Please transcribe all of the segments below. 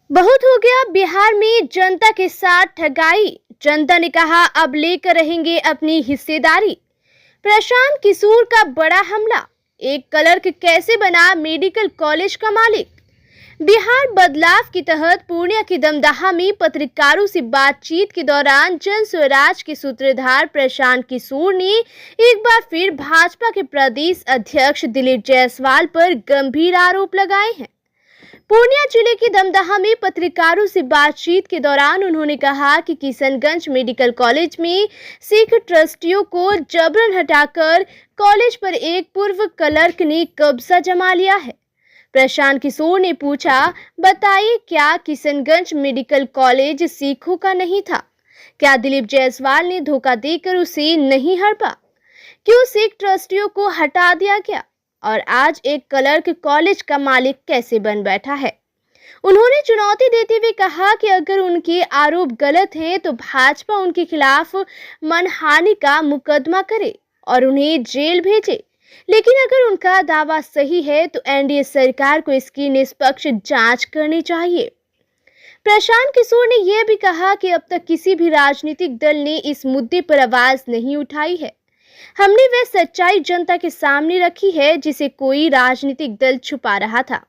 बहुत हो गया बिहार में जनता के साथ ठगाई। जनता ने कहा अब लेकर रहेंगे अपनी हिस्सेदारी। प्रशांत किशोर का बड़ा हमला। एक क्लर्क कैसे बना मेडिकल कॉलेज का मालिक। बिहार बदलाव के तहत पूर्णिया की दमदाहा में पत्रकारों से बातचीत के दौरान जन स्वराज के सूत्रधार प्रशांत किशोर ने एक बार फिर भाजपा के प्रदेश अध्यक्ष दिलीप जायसवाल पर गंभीर आरोप लगाए हैं। पूर्णिया जिले के दमदाहा में पत्रकारों से बातचीत के दौरान उन्होंने कहा कि किशनगंज मेडिकल कॉलेज में सिख ट्रस्टियों को जबरन हटाकर कॉलेज पर एक पूर्व क्लर्क ने कब्जा जमा लिया है। प्रशांत किशोर ने पूछा, बताइए क्या किशनगंज मेडिकल कॉलेज सिखों का नहीं था? क्या दिलीप जायसवाल ने धोखा देकर उसे नहीं हड़पा? क्यों सिख ट्रस्टियों को हटा दिया गया और आज एक क्लर्क कॉलेज का मालिक कैसे बन बैठा है? उन्होंने चुनौती देते हुए कहा कि अगर उनके आरोप गलत हैं तो भाजपा उनके खिलाफ मानहानि का मुकदमा करे और उन्हें जेल भेजे, लेकिन अगर उनका दावा सही है तो एनडीए सरकार को इसकी निष्पक्ष जांच करनी चाहिए। प्रशांत किशोर ने यह भी कहा कि अब तक किसी भी राजनीतिक दल ने इस मुद्दे पर आवाज नहीं उठाई है। हमने वह सच्चाई जनता के सामने रखी है जिसे कोई राजनीतिक दल छुपा रहा था।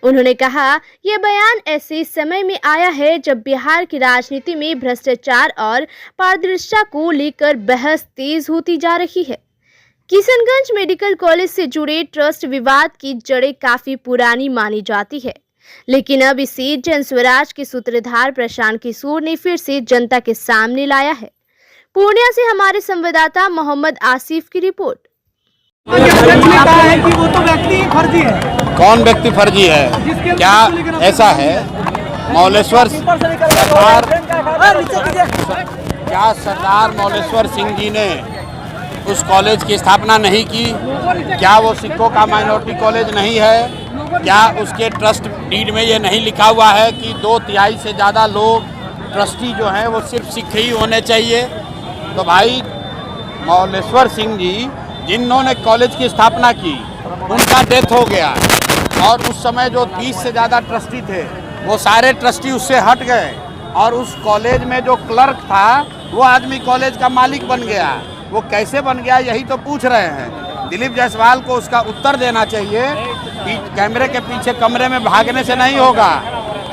उन्होंने कहा, यह बयान ऐसे समय में आया है जब बिहार की राजनीति में भ्रष्टाचार और पारदर्शिता को लेकर बहस तेज होती जा रही है। किशनगंज मेडिकल कॉलेज से जुड़े ट्रस्ट विवाद की जड़ें काफी पुरानी मानी जाती है, लेकिन अब इसे जन स्वराज के सूत्रधार प्रशांत किशोर ने फिर से जनता के सामने लाया है। पूर्णिया से हमारे संवाददाता मोहम्मद आसिफ की रिपोर्ट। है कि वो तो व्यक्ति फर्जी है। कौन व्यक्ति फर्जी है? क्या ऐसा है? मौलेश्वर सरदार, क्या सरदार मौलेश्वर सिंह जी ने उस कॉलेज की स्थापना नहीं की? क्या वो सिखों का माइनॉरिटी कॉलेज नहीं है? क्या उसके ट्रस्ट डीड में ये नहीं लिखा हुआ है कि 2/3 से ज़्यादा लोग ट्रस्टी जो हैं वो सिर्फ सिख ही होने चाहिए? तो भाई मौलेश्वर सिंह जी जिन्होंने कॉलेज की स्थापना की उनका डेथ हो गया और उस समय जो 30 से ज़्यादा ट्रस्टी थे वो सारे ट्रस्टी उससे हट गए और उस कॉलेज में जो क्लर्क था वो आदमी कॉलेज का मालिक बन गया। वो कैसे बन गया यही तो पूछ रहे हैं। दिलीप जायसवाल को उसका उत्तर देना चाहिए। कैमरे के पीछे कमरे में भागने से नहीं होगा।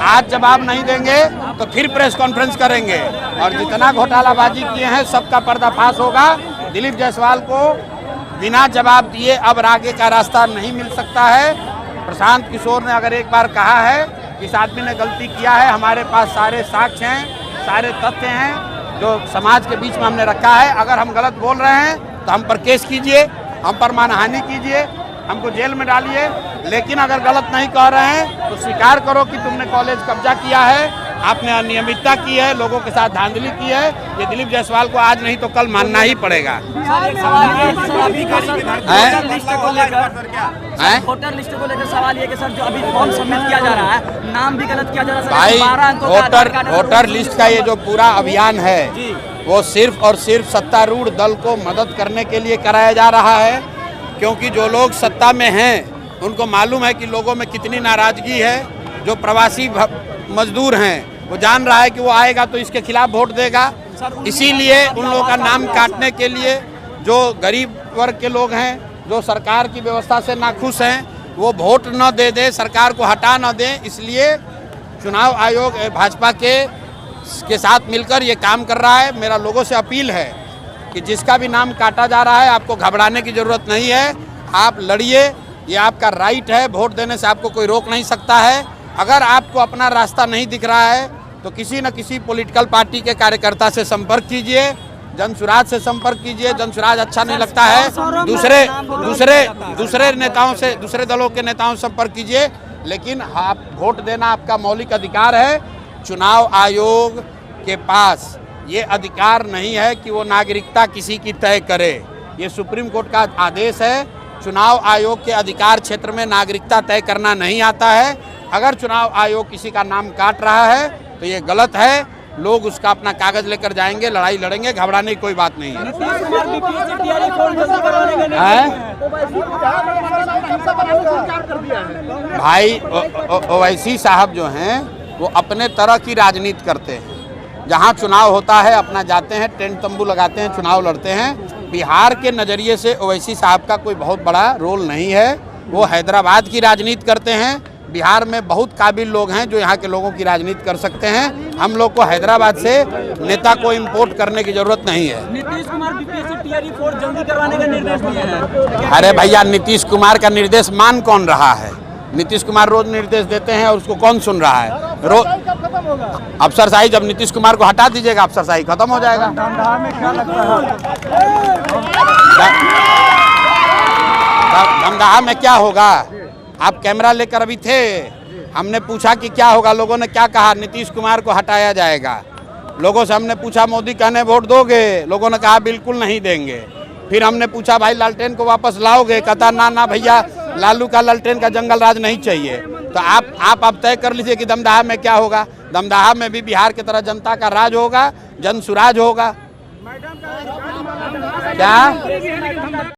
आज जवाब नहीं देंगे तो फिर प्रेस कॉन्फ्रेंस करेंगे और जितना घोटालाबाजी किए हैं सबका पर्दाफाश होगा। दिलीप जायसवाल को बिना जवाब दिए अब आगे का रास्ता नहीं मिल सकता है। प्रशांत किशोर ने अगर एक बार कहा है कि इस आदमी ने गलती किया है, हमारे पास सारे साक्ष्य हैं, सारे तथ्य हैं जो समाज के बीच में हमने रखा है। अगर हम गलत बोल रहे हैं तो हम पर केस कीजिए, हम पर मानहानि कीजिए, हमको जेल में डालिए, लेकिन अगर गलत नहीं कह रहे हैं तो स्वीकार करो कि तुमने कॉलेज कब्जा किया है, आपने अनियमितता की है, लोगों के साथ धांधली की है। ये दिलीप जायसवाल को आज नहीं तो कल मानना ही पड़ेगा। वोटर लिस्ट को लेकर सवाल ये कि सर जो अभी फॉर्म सबमिट किया जा रहा है, नाम भी गलत किया जा रहा है। भाई वोटर लिस्ट का ये जो पूरा अभियान है वो सिर्फ और सिर्फ सत्तारूढ़ दल को मदद करने के लिए कराया जा रहा है, क्योंकि जो लोग सत्ता में हैं उनको मालूम है कि लोगों में कितनी नाराजगी है। जो प्रवासी मजदूर हैं वो जान रहा है कि वो आएगा तो इसके खिलाफ वोट देगा, इसीलिए उन लोगों का नाम काटने के लिए जो गरीब वर्ग के लोग हैं, जो सरकार की व्यवस्था से नाखुश हैं, वो वोट न दे दे, सरकार को हटा न दें, इसलिए चुनाव आयोग भाजपा के साथ मिलकर ये काम कर रहा है। मेरा लोगों से अपील है कि जिसका भी नाम काटा जा रहा है आपको घबराने की ज़रूरत नहीं है। आप लड़िए, ये आपका राइट है, वोट देने से आपको कोई रोक नहीं सकता है। अगर आपको अपना रास्ता नहीं दिख रहा है तो किसी न किसी पॉलिटिकल पार्टी के कार्यकर्ता से संपर्क कीजिए, जन स्वराज से संपर्क कीजिए। जन स्वराज अच्छा नहीं लगता है दूसरे नेताओं से, दूसरे दलों के नेताओं से संपर्क कीजिए, लेकिन आप वोट देना आपका मौलिक अधिकार है। चुनाव आयोग के पास ये अधिकार नहीं है कि वो नागरिकता किसी की तय करे। ये सुप्रीम कोर्ट का आदेश है। चुनाव आयोग के अधिकार क्षेत्र में नागरिकता तय करना नहीं आता है। अगर चुनाव आयोग किसी का नाम काट रहा है तो ये गलत है। लोग उसका अपना कागज लेकर जाएंगे, लड़ाई लड़ेंगे, घबराने की कोई बात नहीं है। भाई ओवैसी साहब जो हैं वो अपने तरह की राजनीति करते हैं। जहाँ चुनाव होता है अपना जाते हैं, टेंट तंबू लगाते हैं, चुनाव लड़ते हैं। बिहार के नज़रिए से ओवैसी साहब का कोई बहुत बड़ा रोल नहीं है। वो हैदराबाद की राजनीति करते हैं। बिहार में बहुत काबिल लोग हैं जो यहाँ के लोगों की राजनीति कर सकते हैं। हम लोग को हैदराबाद से नेता को इम्पोर्ट करने की जरूरत नहीं है। नीतीश कुमार बीपीएससी टीआरई 4 जल्दी करवाने का निर्देश दिए हैं। अरे भैया, नीतीश कुमार का निर्देश मान कौन रहा है? नीतीश कुमार रोज निर्देश देते हैं और उसको कौन सुन रहा है? रोज अफसरशाही, जब नीतीश कुमार को हटा दीजिएगा अफसरशाही खत्म हो जाएगा। धमदाहा में क्या होगा? आप कैमरा लेकर अभी थे, हमने पूछा कि क्या होगा, लोगों ने क्या कहा? नीतीश कुमार को हटाया जाएगा। लोगों से हमने पूछा मोदी कहने वोट दोगे? लोगों ने कहा बिल्कुल नहीं देंगे। फिर हमने पूछा भाई लालटेन को वापस लाओगे? कहता ना ना भैया, लालू का लालटेन का जंगल राज नहीं चाहिए। तो आप अब तय कर लीजिए कि दमदाहा में क्या होगा। दमदाहा में भी बिहार की तरह जनता का राज होगा, जन सुराज होगा। क्या